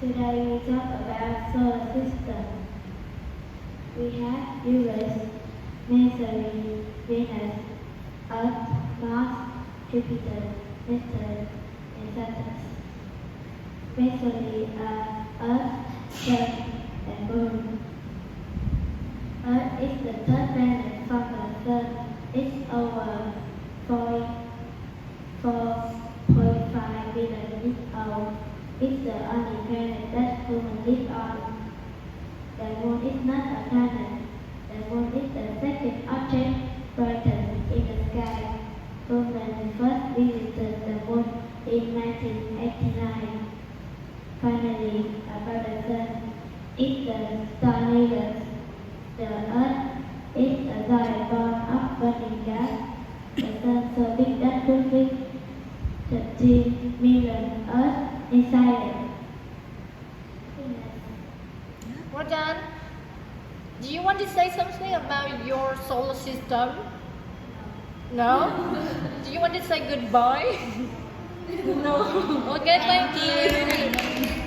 Today we talk about solar system. We have Uranus, Mercury, Venus, Earth, Mars, Jupiter, Saturn, and Saturn. Basically, Earth, Sun, and Moon. Earth is the third planet from the Sun. It's over 4.5 billion years old. It's the only planet that humans live on. The Moon is not a planet. The Moon is the second object brightest in the sky. Humans first visited the Moon in 1989. Finally, about the Sun, it's the star leader. The Earth is a giant ball of burning gas. The Sun so big that could fit 13 million Earth inside it. Rajan, do you want to say something about your solar system? No? Do you want to say goodbye? No. Okay, thank you.